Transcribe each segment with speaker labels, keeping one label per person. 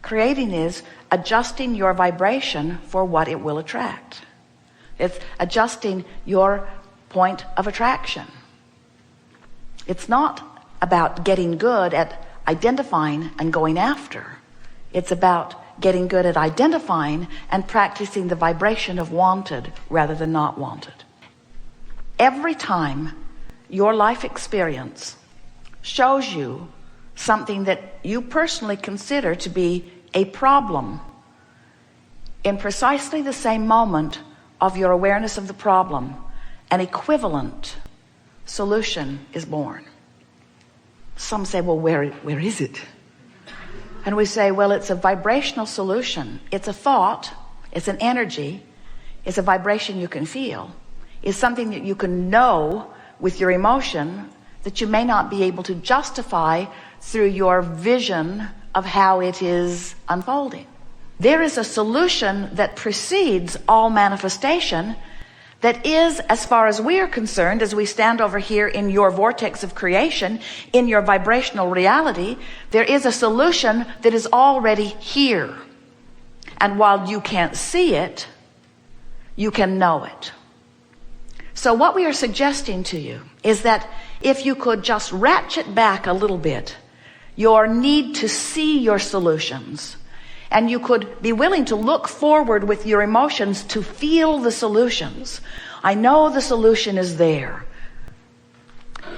Speaker 1: Creating is adjusting your vibration for what it will attract. It's adjusting your point of attraction. It's not about getting good at identifying and going after. It's about getting good at identifying and practicing the vibration of wanted rather than not wanted. Every time your life experience shows you something that you personally consider to be a problem, in precisely the same moment of your awareness of the problem, an equivalent solution is born. Some say, well, where is it? And we say, well, it's a vibrational solution. It's a thought, it's an energy, it's a vibration you can feel. It's something that you can know with your emotion that you may not be able to justify through your vision of how it is unfolding. There is a solution that precedes all manifestation that is, as far as we are concerned, as we stand over here in your vortex of creation, in your vibrational reality, there is a solution that is already here. And while you can't see it, you can know it. So what we are suggesting to you is that if you could just ratchet back a little bit your need to see your solutions, and you could be willing to look forward with your emotions to feel the solutions. I know the solution is there.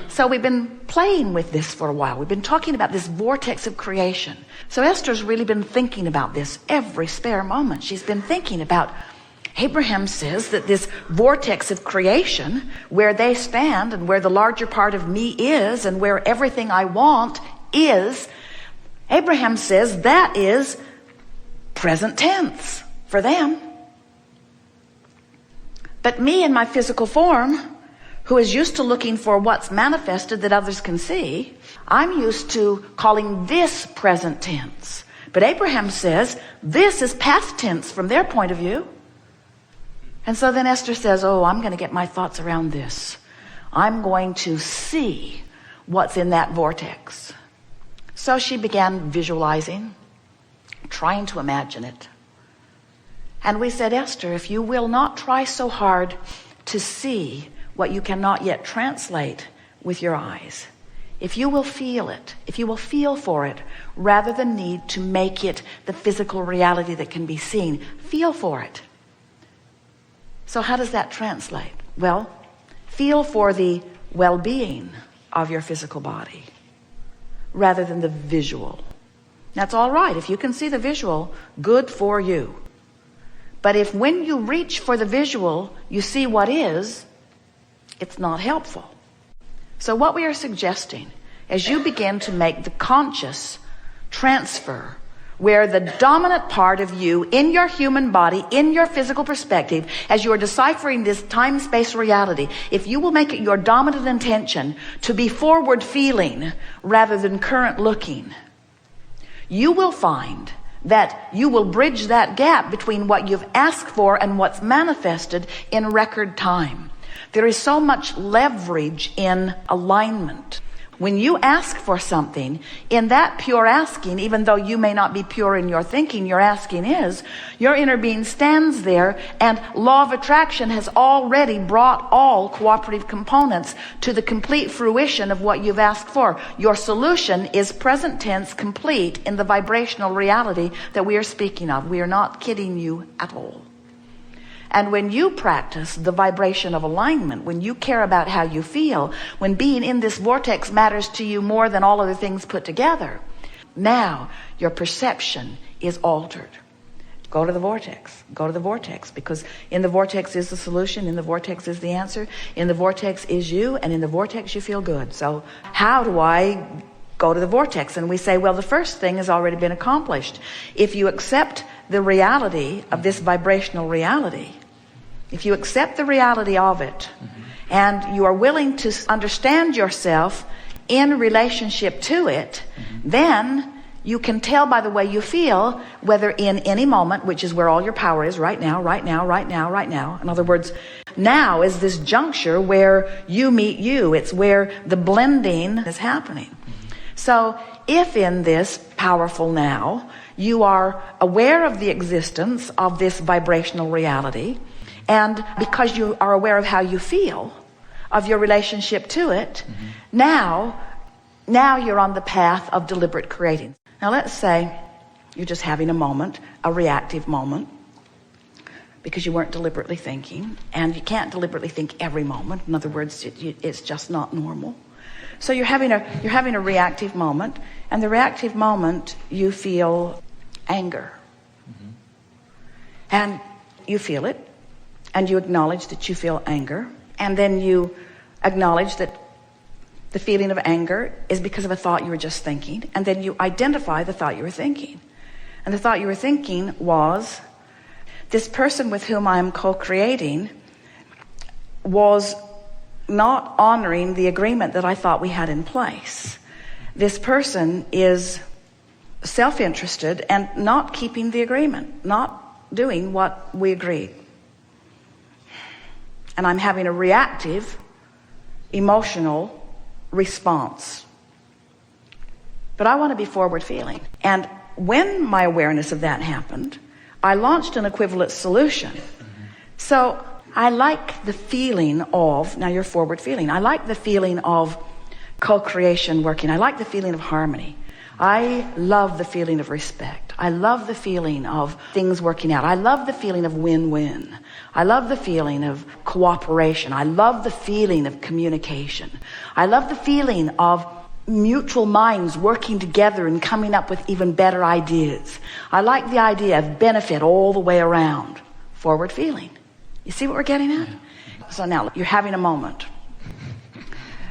Speaker 1: So we've been playing with this for a while. We've been talking about this vortex of creation. So Esther's really been thinking about this every spare moment. She's been thinking about, Abraham says that this vortex of creation, where they stand and where the larger part of me is and where everything I want is, Abraham says that is present tense for them. But me in my physical form, who is used to looking for what's manifested that others can see, I'm used to calling this present tense. But Abraham says this is past tense from their point of view. And so then Esther says, oh, I'm going to get my thoughts around this. I'm going to see what's in that vortex. So she began visualizing, trying to imagine it. And we said, Esther, if you will not try so hard to see what you cannot yet translate with your eyes, if you will feel it, if you will feel for it, rather than need to make it the physical reality that can be seen, feel for it. So how does that translate? Well, feel for the well-being of your physical body rather than the visual. That's all right. If you can see the visual, good for you. But if when you reach for the visual, you see what is, it's not helpful. So what we are suggesting, as you begin to make the conscious transfer, where the dominant part of you in your human body, in your physical perspective, as you are deciphering this time-space reality, if you will make it your dominant intention to be forward feeling rather than current looking, you will find that you will bridge that gap between what you've asked for and what's manifested in record time. There is so much leverage in alignment. When you ask for something, in that pure asking, even though you may not be pure in your thinking, your asking is, your inner being stands there, and law of attraction has already brought all cooperative components to the complete fruition of what you've asked for. Your solution is present tense, complete in the vibrational reality that we are speaking of. We are not kidding you at all. And when you practice the vibration of alignment, when you care about how you feel, when being in this vortex matters to you more than all other things put together, now your perception is altered. Go to the vortex. Go to the vortex, because in the vortex is the solution, in the vortex is the answer, in the vortex is you, and in the vortex you feel good. So how do I go to the vortex? And we say, well, the first thing has already been accomplished. If you accept the reality of this vibrational reality, if you accept the reality of it, and you are willing to understand yourself in relationship to it, then you can tell by the way you feel whether in any moment, which is where all your power is, right now, right now, right now, right now. In other words, now is this juncture where you meet you. It's where the blending is happening. So if in this powerful now, you are aware of the existence of this vibrational reality, and because you are aware of how you feel, of your relationship to it, now you're on the path of deliberate creating. Now let's say you're just having a moment, a reactive moment, because you weren't deliberately thinking, and you can't deliberately think every moment. In other words, it's just not normal. So you're having a reactive moment, and the reactive moment you feel anger. And you feel it, and you acknowledge that you feel anger, and then you acknowledge that the feeling of anger is because of a thought you were just thinking, and then you identify the thought you were thinking. And the thought you were thinking was, this person with whom I'm co-creating was not honoring the agreement that I thought we had in place. This person is self-interested and not keeping the agreement, not doing what we agreed. And I'm having a reactive, emotional response. But I want to be forward feeling. And when my awareness of that happened, I launched an equivalent solution. So I like the feeling of, now you're forward feeling, I like the feeling of co-creation working. I like the feeling of harmony. I love the feeling of respect. I love the feeling of things working out. I love the feeling of win-win. I love the feeling of cooperation. I love the feeling of communication. I love the feeling of mutual minds working together and coming up with even better ideas. I like the idea of benefit all the way around. Forward feeling. You see what we're getting at? So now you're having a moment,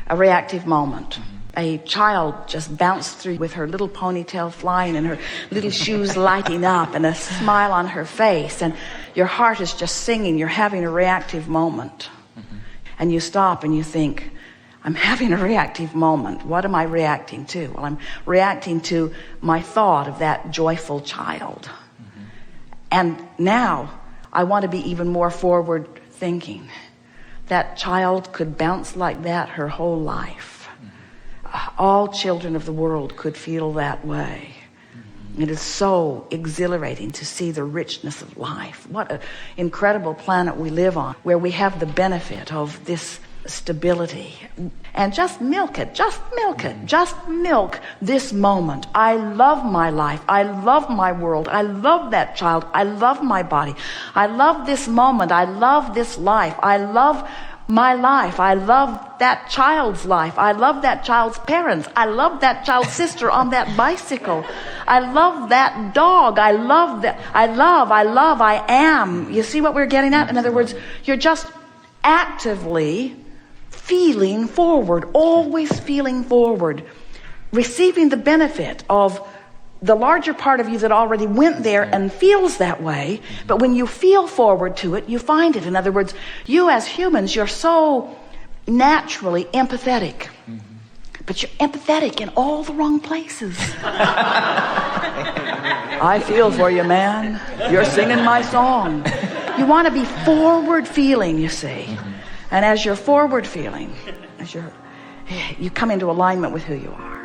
Speaker 1: a reactive moment. A child just bounced through with her little ponytail flying and her little shoes lighting up and a smile on her face, and your heart is just singing. You're having a reactive moment. And you stop and you think, I'm having a reactive moment. What am I reacting to? Well, I'm reacting to my thought of that joyful child. And now I want to be even more forward thinking. That child could bounce like that her whole life. All children of the world could feel that way. It is so exhilarating to see the richness of life. What an incredible planet we live on, where we have the benefit of this stability. And just milk it, just milk it, just milk this moment. I love my life. I love my world. I love that child. I love my body. I love this moment. I love this life. I love my life. I love that child's life. I love that child's parents. I love that child's sister on that bicycle. I love that dog. I love that. I am. You see what we're getting at? In other words, you're just actively feeling forward, always feeling forward, receiving the benefit of the larger part of you that already went there and feels that way. But when you feel forward to it, you find it. In other words, you as humans, you're so naturally empathetic. But you're empathetic in all the wrong places. I feel for you, man. You're singing my song. You want to be forward feeling, you see. And as you're forward feeling, you come into alignment with who you are.